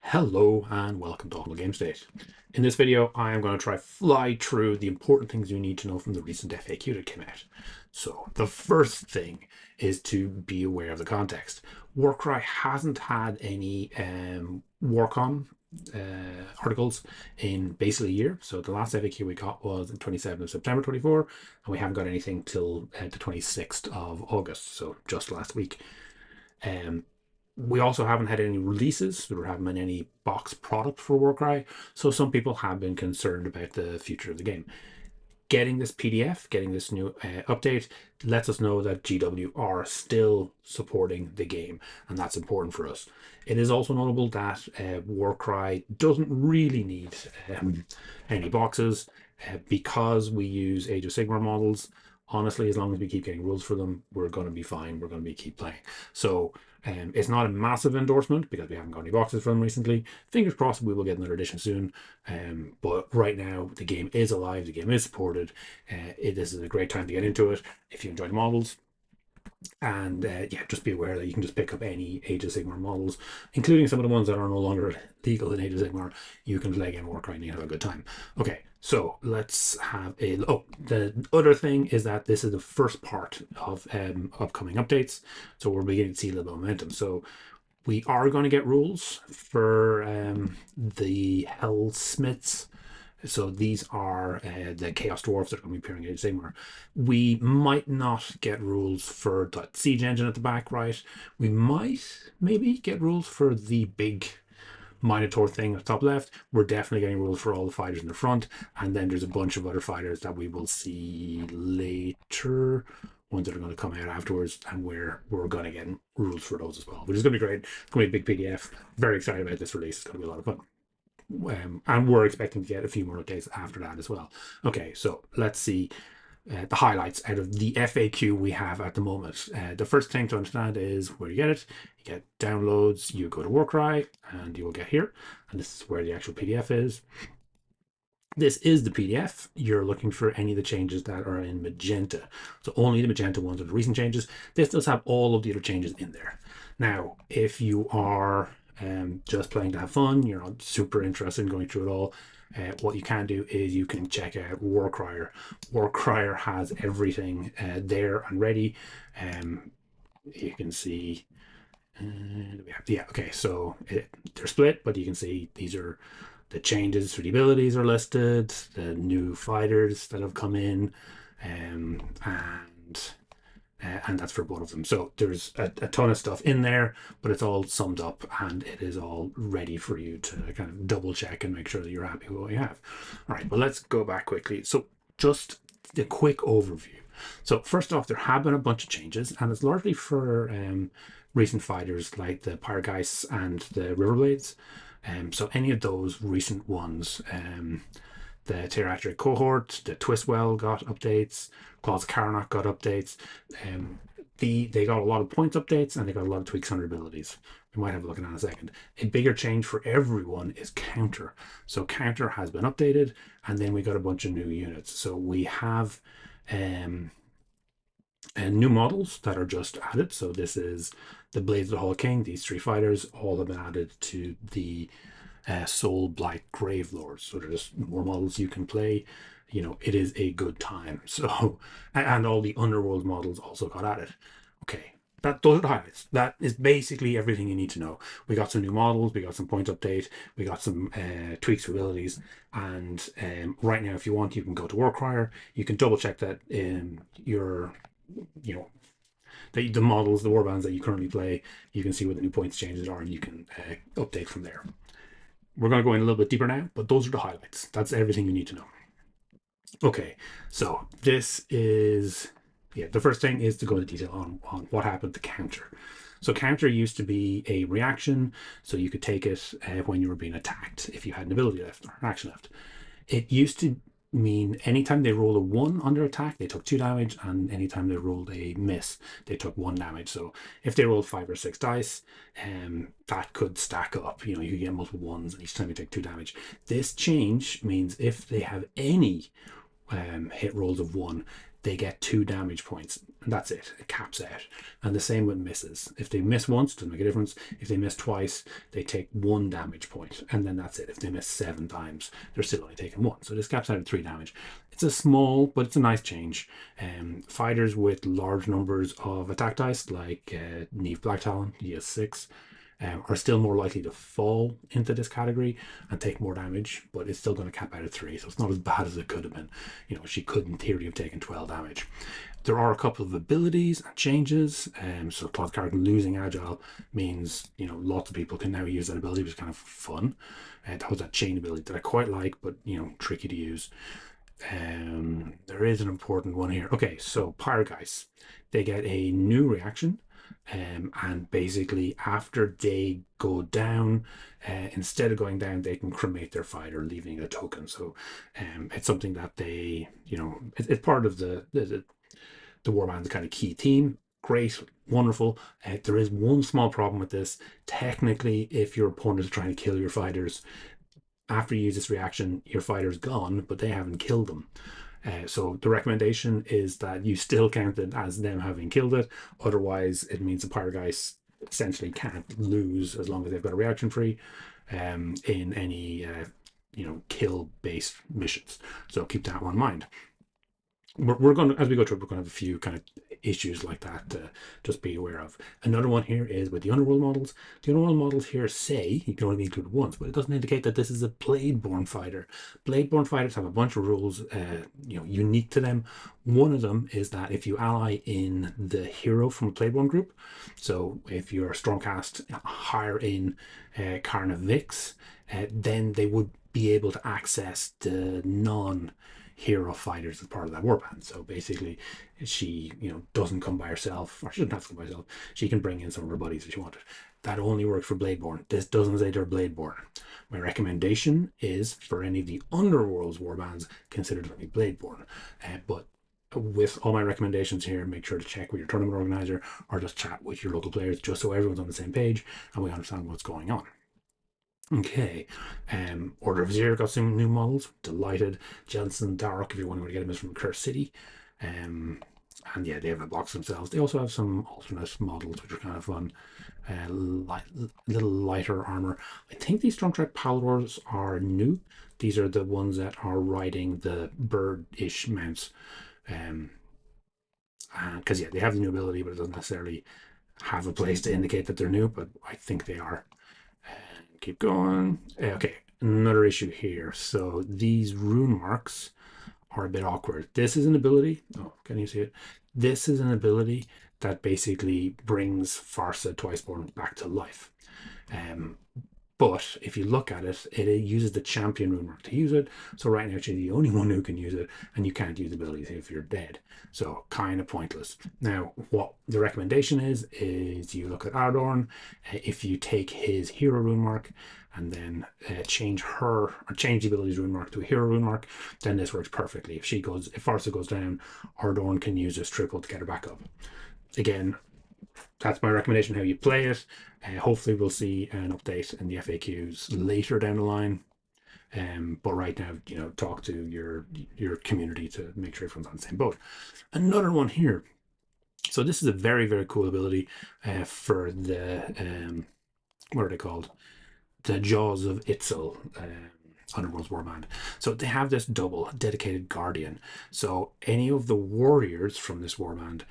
Hello and welcome to Game State. In this video, I am going to try fly through the important things you need to know from the recent FAQ that came out. So the first thing is to be aware of the context. Warcry hasn't had any Warcom articles in basically a year. So the last FAQ we got was on 27th of September 24, and we haven't got anything till the 26th of August, so just last week. We also haven't had any releases. There haven't been any box product for Warcry, so some people have been concerned about the future of the game. Getting this PDF, getting this new update, lets us know that GW are still supporting the game, and that's important for us. It is also notable that Warcry doesn't really need any boxes because we use Age of Sigmar models. Honestly, as long as we keep getting rules for them, we're going to be fine. We're going to keep playing. So it's not a massive endorsement because we haven't got any boxes from them recently. Fingers crossed we will get another edition soon. But right now, the game is alive. The game is supported. This is a great time to get into it if you enjoy the models. And yeah, just be aware that you can just pick up any Age of Sigmar models, including some of the ones that are no longer legal in Age of Sigmar. You can play Game Warcry and you have a good time. Okay, so let's have a... Oh, the other thing is that this is the first part of upcoming updates. So we're beginning to see a little momentum. So we are going to get rules for the Hellsmiths. So these are the Chaos Dwarfs that are going to be appearing in Age of Sigmar. We might not get rules for the Siege Engine at the back, right? We might maybe get rules for the big Minotaur thing at the top left. We're definitely getting rules for all the fighters in the front. And then there's a bunch of other fighters that we will see later, ones that are going to come out afterwards, and we're going to get rules for those as well, which is going to be great. It's going to be a big PDF. Very excited about this release. It's going to be a lot of fun. And we're expecting to get a few more updates after that as well. Okay, so let's see the highlights out of the FAQ we have at the moment. The first thing to understand is where you get it. You get downloads, you go to Warcry, and you will get here. And this is where the actual PDF is. This is the PDF. You're looking for any of the changes that are in magenta. So only the magenta ones are the recent changes. This does have all of the other changes in there. Now, if you are just playing to have fun, you're not super interested in going through it all, what you can do is you can check out Warcry. Warcry has everything there and ready. You can see, yeah, okay, so they're split, but you can see these are the changes for the abilities are listed, the new fighters that have come in, and that's for both of them. So there's a ton of stuff in there, but it's all summed up and it is all ready for you to kind of double check and make sure that you're happy with what you have. All right, well, let's go back quickly. So just the quick overview. So first off, there have been a bunch of changes, and it's largely for recent fighters like the Pyrgeists and the Riverblades. So any of those recent ones, the Terriatric Cohort, the Twistwell got updates, Claws of Karnak got updates. They got a lot of points updates, and they got a lot of tweaks on their abilities. We might have a look at that in a second. A bigger change for everyone is Counter. So Counter has been updated, and then we got a bunch of new units. So we have new models that are just added. So this is the Blades of the Hall King. These three fighters all have been added to the Soul Blight Grave Lords. So there's just more models you can play. You know, it is a good time. So, and all the Underworld models also got added. Okay, those are the highlights. That is basically everything you need to know. We got some new models, we got some point update, we got some tweaks for abilities, and right now, if you want, you can go to Warcry. You can double check that your, you know, the models, the warbands that you currently play. You can see what the new points changes are, and you can update from there. We're going to go in a little bit deeper now, but those are the highlights. That's everything you need to know. Okay, so this is, yeah, the first thing is to go into detail on what happened to Counter. So Counter used to be a reaction, so you could take it when you were being attacked if you had an ability left or action left. It used to mean anytime they rolled a 1 on their attack, they took 2 damage, and anytime they rolled a miss, they took 1 damage. So if they rolled 5 or 6 dice, that could stack up. You know, you could get multiple 1s, and each time you take 2 damage. This change means if they have any hit rolls of 1, they get 2 damage points. And that's it. It caps out. And the same with misses. If they miss once, it doesn't make a difference. If they miss twice, they take 1 damage point. And then that's it. If they miss 7 times, they're still only taking 1. So this caps out at 3 damage. It's a small, but it's a nice change. Fighters with large numbers of attack dice, like Neve Blacktalon, he has 6, are still more likely to fall into this category and take more damage, but it's still going to cap out at 3, so it's not as bad as it could have been. You know, she could in theory have taken 12 damage. There are a couple of abilities and changes. So Cloth Carrigan losing Agile means, you know, lots of people can now use that ability, which is kind of fun. That was that chain ability that I quite like, but, you know, tricky to use. There is an important one here. Okay, so Pyregeist, they get a new reaction. And basically after they go down, instead of going down, they can cremate their fighter, leaving a token. So it's something that they, you know, it's part of the Warband's kind of key theme. Great, wonderful. There is one small problem with this. Technically, if your opponent is trying to kill your fighters, after you use this reaction, your fighter's gone, but they haven't killed them. So the recommendation is that you still count it as them having killed it. Otherwise, it means the Pyregeist essentially can't lose as long as they've got a reaction free in any you know, kill-based missions. So keep that one in mind. We're going to, as we go through, we're going to have a few kind of issues like that to just be aware of. Another one here is with the Underworld models. The Underworld models here say you can only be included once, but it doesn't indicate that this is a Bladeborn fighter. Bladeborn fighters have a bunch of rules, you know, unique to them. One of them is that if you ally in the hero from a Bladeborn group, so if you're a Stormcast higher in Karna Vix, then they would be able to access the non-hero fighters as part of that warband. So basically, she, you know, doesn't come by herself, or she doesn't have to come by herself. She can bring in some of her buddies if she wanted. That only works for Bladeborn. This doesn't say they're Bladeborn. My recommendation is for any of the Underworld's warbands, consider them to be Bladeborn. But with all my recommendations here, make sure to check with your tournament organizer or just chat with your local players, just so everyone's on the same page and we understand what's going on. Okay, Order of Zero got some new models. Delighted. Jensen, Darrock, if you're wondering where to get them, is from Curse City. And yeah, they have a box themselves. They also have some alternate models, which are kind of fun. Little lighter armor. I think these Stormtrek Paladors are new. These are the ones that are riding the bird-ish mounts. Because yeah, they have the new ability, but it doesn't necessarily have a place to indicate that they're new, but I think they are. Keep going. Okay, another issue here. So these rune marks are a bit awkward. This is an ability. Oh, can you see it? This is an ability that basically brings Farsa Twiceborn back to life. But if you look at it, it uses the champion rune mark to use it. So right now, actually, the only one who can use it, and you can't use abilities if you're dead. So kind of pointless. Now, what the recommendation is you look at Ardorn. If you take his hero rune mark and then change the abilities rune mark to a hero rune mark, then this works perfectly. If Farsa goes down, Ardorn can use this triple to get her back up. Again, that's my recommendation how you play it. Hopefully we'll see an update in the FAQs later down the line. But right now, you know, talk to your community to make sure everyone's on the same boat. Another one here. So this is a very, very cool ability for the, what are they called? The Jaws of Itzel. Underworld's Warband. So they have this double dedicated guardian. So any of the warriors from this warband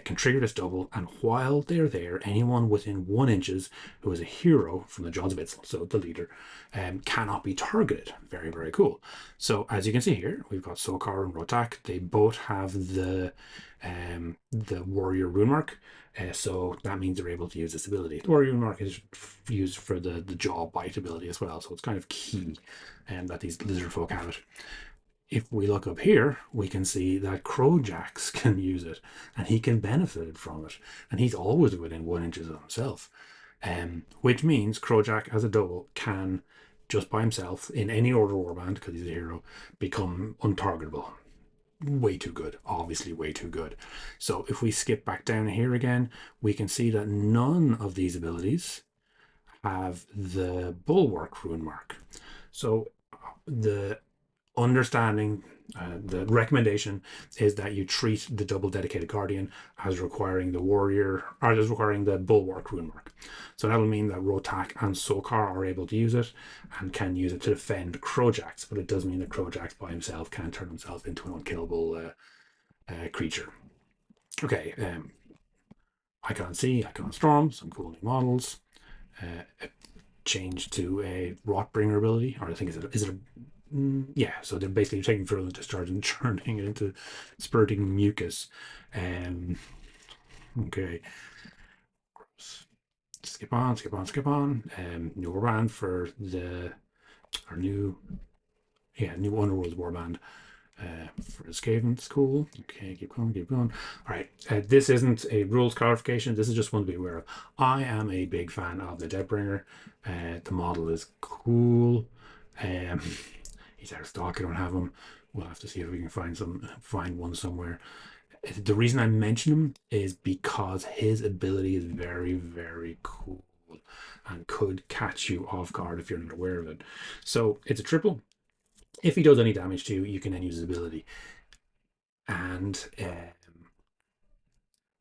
can trigger this double, and while they're there, anyone within 1 inches who is a hero from the Jaws of Itzel, so the leader, cannot be targeted. Very, very cool. So as you can see here, we've got Sokar and Rotak. They both have the warrior rune mark. So that means they're able to use this ability. The warrior rune mark is used for the jaw bite ability as well. So it's kind of key that these lizard folk have it. If we look up here, we can see that Crowjax can use it, and he can benefit from it. And he's always within 1 inch of himself. Which means Crowjack as a double can, just by himself, in any order warband, because he's a hero, become untargetable. Way too good, obviously way too good. So if we skip back down here again, we can see that none of these abilities have the Bulwark rune mark. So the understanding The recommendation is that you treat the double dedicated guardian as requiring the warrior, or as requiring the bulwark rune mark. So that'll mean that Rotak and Sokar are able to use it and can use it to defend Crowjacks, but it does mean that Crowjacks by himself can't turn himself into an unkillable creature. Okay, Icon C, Icon Storm, some cool new models. Change to a Rotbringer ability, or I think is it a yeah, so they're basically taking virulent discharge and turning it into spurting mucus. Okay. Gross. Skip on, skip on, skip on. New warband for our new Underworld warband for the Skavens. Cool. Okay, keep going, keep going. All right, this isn't a rules clarification. This is just one to be aware of. I am a big fan of the Deadbringer. The model is cool. He's out of stock. I don't have him. We'll have to see if we can find one somewhere. The reason I mention him is because his ability is very, very cool and could catch you off guard if you're not aware of it. So it's a triple. If he does any damage to you, you can then use his ability. And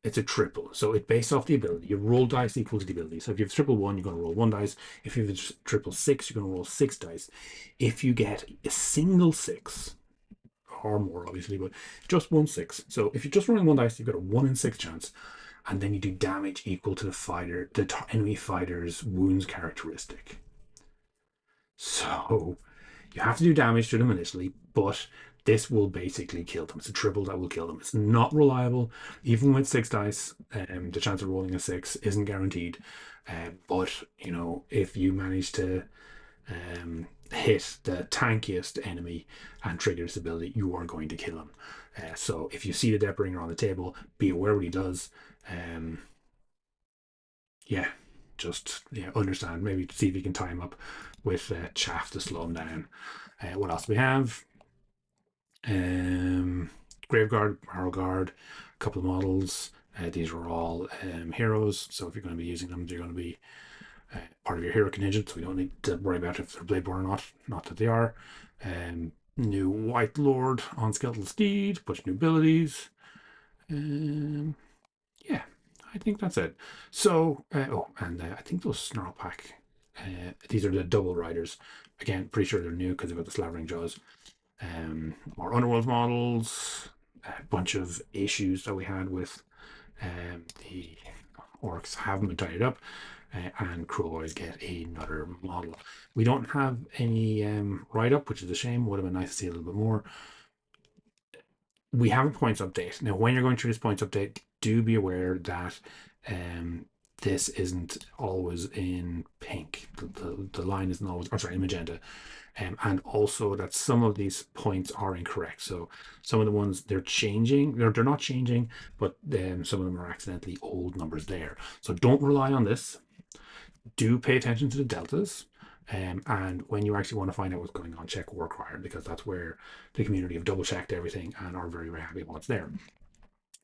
it's a triple. So it's based off the ability. You roll dice equal to the ability. So if you have triple one, you're going to roll 1 dice. If you have triple 6, you're going to roll 6 dice. If you get a single 6, or more obviously, but just 1 6. So if you're just rolling 1 dice, you've got a 1 in 6 chance. And then you do damage equal to the enemy fighter's wounds characteristic. So you have to do damage to them initially, but this will basically kill them. It's a triple that will kill them. It's not reliable. Even with 6 dice, the chance of rolling a 6 isn't guaranteed. But, you know, if you manage to hit the tankiest enemy and trigger this ability, you are going to kill him. So if you see the Deathbringer on the table, be aware what he does. Just understand. Maybe see if you can tie him up with chaff to slow him down. What else do we have? Graveguard, Arrowguard, a couple of models. These are all heroes, so if you're going to be using them, they're going to be part of your hero contingent, so we don't need to worry about if they're Bladeborn or not. Not that they are. New White Lord on Skeletal Steed, bunch of new abilities. Yeah, I think that's it. So, I think those Snarl Pack, these are the double riders. Again, pretty sure they're new because they've got the slavering jaws. More Underworld models, a bunch of issues that we had with the orcs haven't been tidied up, and Crow Boys get another model. We don't have any write-up, which is a shame. Would have been nice to see a little bit more. We have a points update. Now, when you're going through this points update, do be aware that this isn't always in pink. The line isn't always, in magenta. And also that some of these points are incorrect. So some of the ones they're changing, they're not changing, but some of them are accidentally old numbers there. So don't rely on this. Do pay attention to the deltas. And when you actually want to find out what's going on, check Warcry, because that's where the community have double checked everything and are very, very happy with what's there.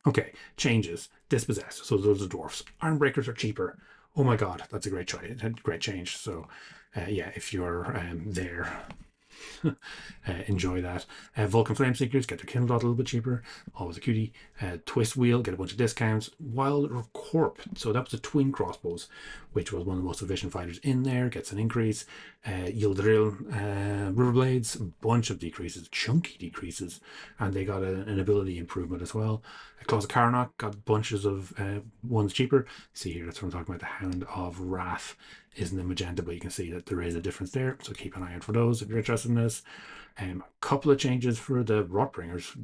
Okay, changes. Dispossessed. So those are dwarfs. Ironbreakers are cheaper. Oh my god, that's a great choice. Great change. So if you're there, enjoy that. Vulcan Flameseekers get their Kindle dot a little bit cheaper. Always a cutie. Twist Wheel, get a bunch of discounts. Wild Corp, so that was a twin crossbows, which was one of the most efficient fighters in there, gets an increase. Yildril Riverblades, a bunch of decreases, chunky decreases, and they got an ability improvement as well. Claws of Karnak got bunches of ones cheaper. See here, that's what I'm talking about. The Hound of Wrath isn't in magenta, but you can see that there is a difference there. So keep an eye out for those if you're interested in this. A couple of changes for the Rotbringers,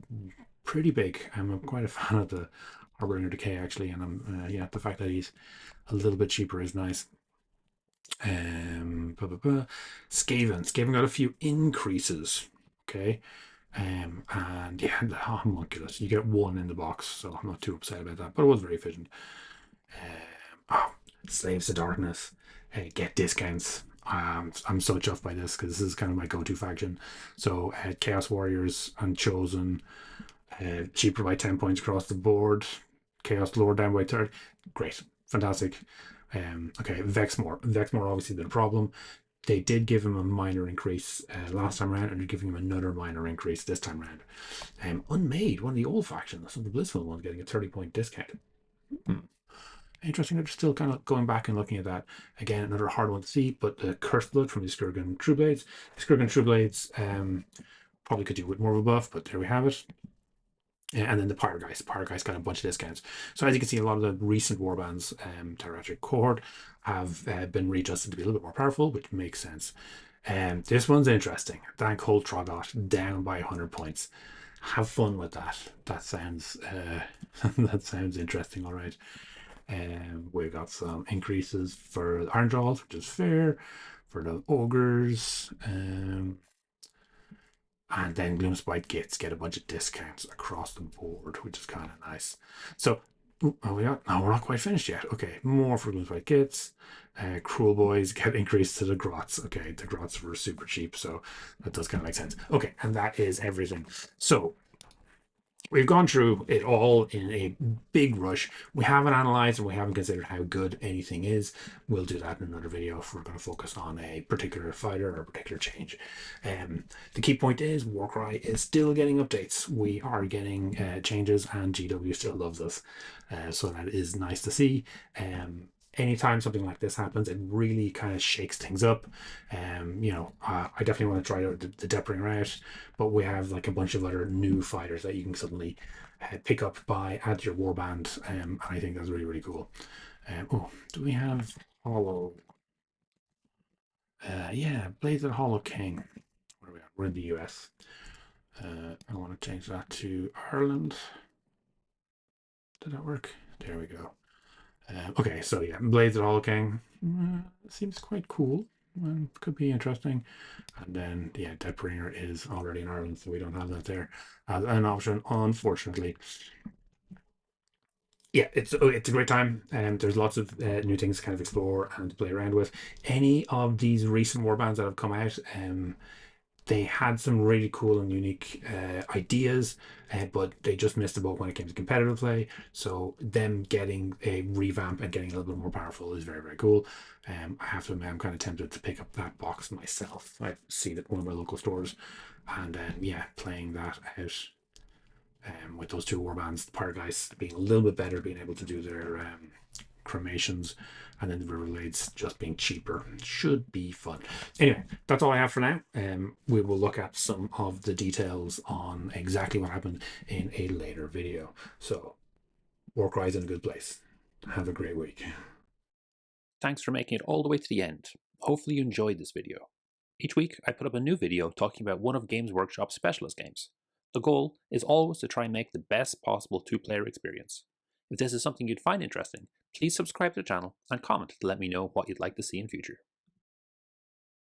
pretty big. I'm quite a fan of the Harbinger Decay actually, and I'm the fact that he's a little bit cheaper is nice. Skaven got a few increases. Okay. And the homunculus, you get 1 in the box, so I'm not too upset about that, but it was very efficient. Slaves to Darkness, get discounts. I'm so chuffed by this because this is kind of my go-to faction. So Chaos Warriors and Chosen, cheaper by 10 points across the board. Chaos Lord down by 30. Great, fantastic. Okay, Vexmore. Vexmore obviously been a problem. They did give him a minor increase last time around, and they're giving him another minor increase this time around. Unmade, one of the old factions, some of the Blissful ones, getting a 30-point discount. Interesting. They're still kind of going back and looking at that. Again, another hard one to see, but the Cursed Blood from the Skurgan Trueblades. The Skurgan Trueblades probably could do with more of a buff, but there we have it. And then the Pyregeist. Pyregeist got a bunch of discounts. So as you can see, a lot of the recent warbands, Tyrannic Cohort, have been readjusted to be a little bit more powerful, which makes sense. This one's interesting. Thank Cold Trogot down by 100 points. Have fun with that. That sounds that sounds interesting. All right. We've got some increases for the Iron Jaws, which is fair. For the Ogres, and then Gloomspite Gits get a bunch of discounts across the board, which is kind of nice. So, no, we're not quite finished yet. Okay, more for Gloomspite Gits. Cruel Boys get increased to the Grots. Okay, the Grots were super cheap, so that does kind of make sense. Okay, and that is everything. So, we've gone through it all in a big rush. We haven't analyzed and we haven't considered how good anything is. We'll do that in another video if we're going to focus on a particular fighter or a particular change. The key point is Warcry is still getting updates. We are getting changes, and GW still loves us. So that is nice to see. Anytime something like this happens, it really kind of shakes things up. I definitely want to try out the Depringer out, but we have like a bunch of other new fighters that you can suddenly pick up by add to your warband, and I think that's really, really cool. Do we have Hollow? Yeah, Blades of the Hollow King. Where are we at? We're in the US. I want to change that to Ireland. Did that work? There we go. Okay, so yeah, Blades of the Hollow King seems quite cool. Could be interesting. And then, yeah, Deathbringer is already in Ireland, so we don't have that there as an option, unfortunately. Yeah, it's a great time, and there's lots of new things to kind of explore and to play around with. Any of these recent warbands that have come out, they had some really cool and unique ideas, but they just missed the boat when it came to competitive play. So them getting a revamp and getting a little bit more powerful is very, very cool. I have to admit, I'm kind of tempted to pick up that box myself. I've seen it at one of my local stores, and yeah, playing that out with those two warbands, the Pyregeist being a little bit better, being able to do their cremations, and then the Riverblades just being cheaper should be fun. Anyway, that's all I have for now. We will look at some of the details on exactly what happened in a later video. So, Warcry is in a good place. Have a great week. Thanks for making it all the way to the end. Hopefully you enjoyed this video. Each week I put up a new video talking about one of Games Workshop's specialist games. The goal is always to try and make the best possible 2-player experience. If this is something you'd find interesting, please subscribe to the channel and comment to let me know what you'd like to see in future.